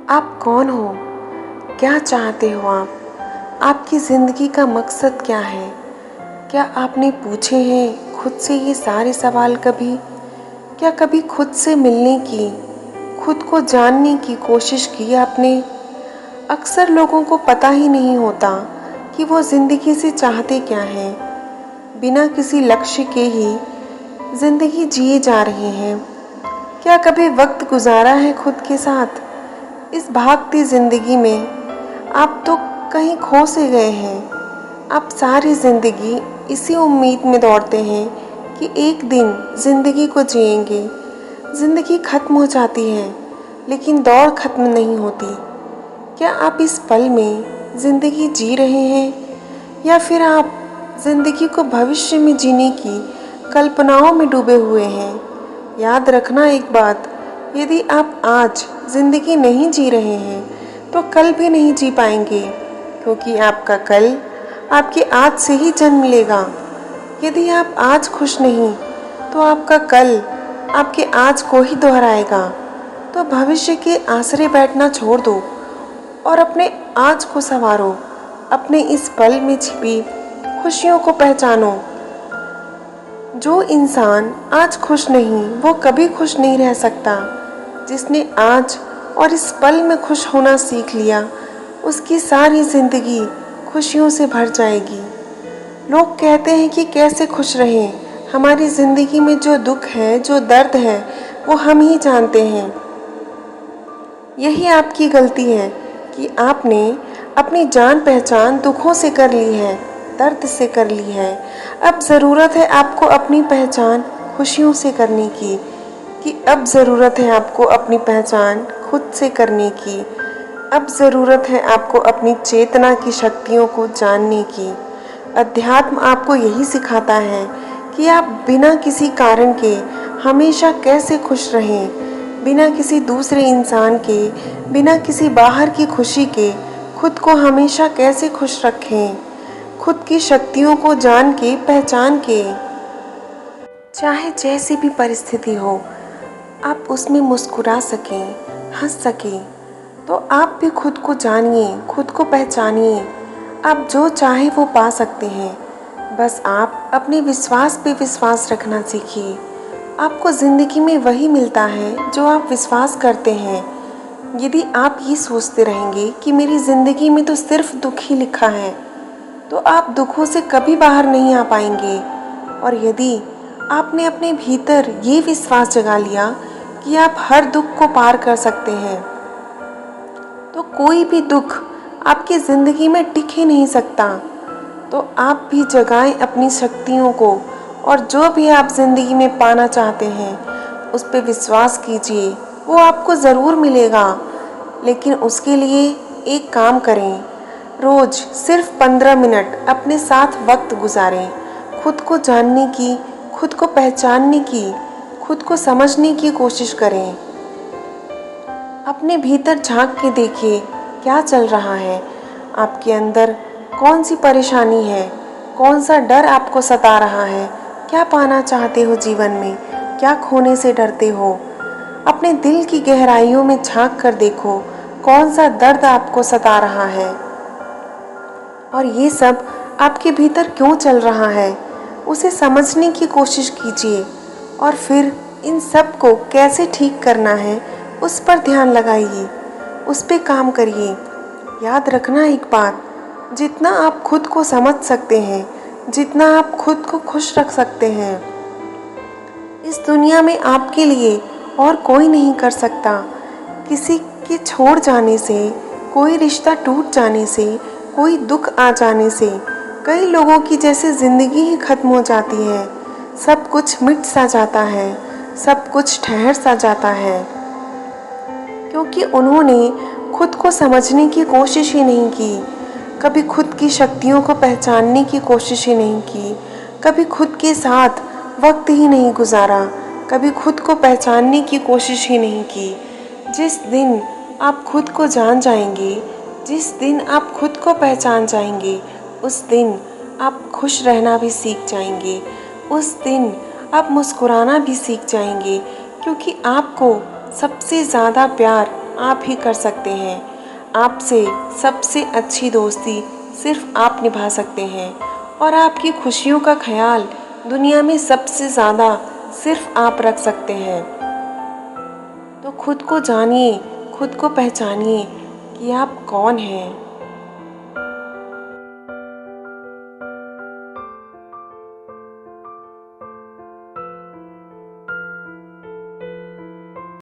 आप कौन हो? क्या चाहते हो आप? आपकी ज़िंदगी का मकसद क्या है? क्या आपने पूछे हैं खुद से ये सारे सवाल कभी? क्या कभी खुद से मिलने की, खुद को जानने की कोशिश की आपने? अक्सर लोगों को पता ही नहीं होता कि वो ज़िंदगी से चाहते क्या हैं। बिना किसी लक्ष्य के ही ज़िंदगी जिए जा रहे हैं। क्या कभी वक्त गुजारा है खुद के साथ? इस भागती ज़िंदगी में आप तो कहीं खो से गए हैं। आप सारी ज़िंदगी इसी उम्मीद में दौड़ते हैं कि एक दिन ज़िंदगी को जिएंगे। ज़िंदगी ख़त्म हो जाती है, लेकिन दौड़ ख़त्म नहीं होती। क्या आप इस पल में ज़िंदगी जी रहे हैं, या फिर आप ज़िंदगी को भविष्य में जीने की कल्पनाओं में डूबे हुए हैं? याद रखना एक बात, यदि आप आज ज़िंदगी नहीं जी रहे हैं तो कल भी नहीं जी पाएंगे, क्योंकि आपका कल आपके आज से ही जन्म लेगा। यदि आप आज खुश नहीं तो आपका कल आपके आज को ही दोहराएगा। तो भविष्य के आसरे बैठना छोड़ दो और अपने आज को संवारो। अपने इस पल में छिपी खुशियों को पहचानो। जो इंसान आज खुश नहीं वो कभी खुश नहीं रह सकता। जिसने आज और इस पल में खुश होना सीख लिया, उसकी सारी ज़िंदगी खुशियों से भर जाएगी। लोग कहते हैं कि कैसे खुश रहें। हमारी ज़िंदगी में जो दुख है, जो दर्द है, वो हम ही जानते हैं। यही आपकी गलती है कि आपने अपनी जान पहचान दुखों से कर ली है, दर्द से कर ली है। अब ज़रूरत है आपको अपनी पहचान खुशियों से करने की, कि अब ज़रूरत है आपको अपनी पहचान खुद से करने की। अब ज़रूरत है आपको अपनी चेतना की शक्तियों को जानने की। अध्यात्म आपको यही सिखाता है कि आप बिना किसी कारण के हमेशा कैसे खुश रहें, बिना किसी दूसरे इंसान के, बिना किसी बाहर की खुशी के खुद को हमेशा कैसे खुश रखें, खुद की शक्तियों को जान के, पहचान के। चाहे जैसी भी परिस्थिति हो, आप उसमें मुस्कुरा सकें, हंस सकें। तो आप भी खुद को जानिए, खुद को पहचानिए। आप जो चाहे वो पा सकते हैं। बस आप अपने विश्वास पे विश्वास रखना सीखिए। आपको ज़िंदगी में वही मिलता है जो आप विश्वास करते हैं। यदि आप ये सोचते रहेंगे कि मेरी ज़िंदगी में तो सिर्फ दुख ही लिखा है, तो आप दुखों से कभी बाहर नहीं आ पाएंगे। और यदि आपने अपने भीतर ये विश्वास जगा लिया कि आप हर दुख को पार कर सकते हैं, तो कोई भी दुख आपकी ज़िंदगी में टिक ही नहीं सकता। तो आप भी जगाएं अपनी शक्तियों को, और जो भी आप ज़िंदगी में पाना चाहते हैं उस पर विश्वास कीजिए। वो आपको ज़रूर मिलेगा, लेकिन उसके लिए एक काम करें। रोज़ सिर्फ 15 मिनट अपने साथ वक्त गुजारें। खुद को जानने की, खुद को पहचानने की, खुद को समझने की कोशिश करें। अपने भीतर झांक के देखिए क्या चल रहा है। आपके अंदर कौन सी परेशानी है, कौन सा डर आपको सता रहा है, क्या पाना चाहते हो जीवन में, क्या खोने से डरते हो। अपने दिल की गहराइयों में झांक कर देखो कौन सा दर्द आपको सता रहा है, और ये सब आपके भीतर क्यों चल रहा है। उसे समझने की कोशिश कीजिए, और फिर इन सब को कैसे ठीक करना है उस पर ध्यान लगाइए, उस पर काम करिए। याद रखना एक बात, जितना आप खुद को समझ सकते हैं, जितना आप खुद को खुश रख सकते हैं, इस दुनिया में आपके लिए और कोई नहीं कर सकता। किसी के छोड़ जाने से, कोई रिश्ता टूट जाने से, कोई दुख आ जाने से कई लोगों की जैसे ज़िंदगी ही ख़त्म हो जाती है। सब कुछ मिट सा जाता है, सब कुछ ठहर सा जाता है, क्योंकि उन्होंने खुद को समझने की कोशिश ही नहीं की, कभी खुद की शक्तियों को पहचानने की कोशिश ही नहीं की, कभी खुद के साथ वक्त ही नहीं गुजारा, कभी खुद को पहचानने की कोशिश ही नहीं की। जिस दिन आप खुद को जान जाएंगे, जिस दिन आप खुद को पहचान जाएंगे, उस दिन आप खुश रहना भी सीख जाएंगे, उस दिन आप मुस्कुराना भी सीख जाएंगे, क्योंकि आपको सबसे ज़्यादा प्यार आप ही कर सकते हैं। आपसे सबसे अच्छी दोस्ती सिर्फ आप निभा सकते हैं और आपकी खुशियों का ख्याल दुनिया में सबसे ज़्यादा सिर्फ आप रख सकते हैं। तो खुद को जानिए, खुद को पहचानिए कि आप कौन हैं।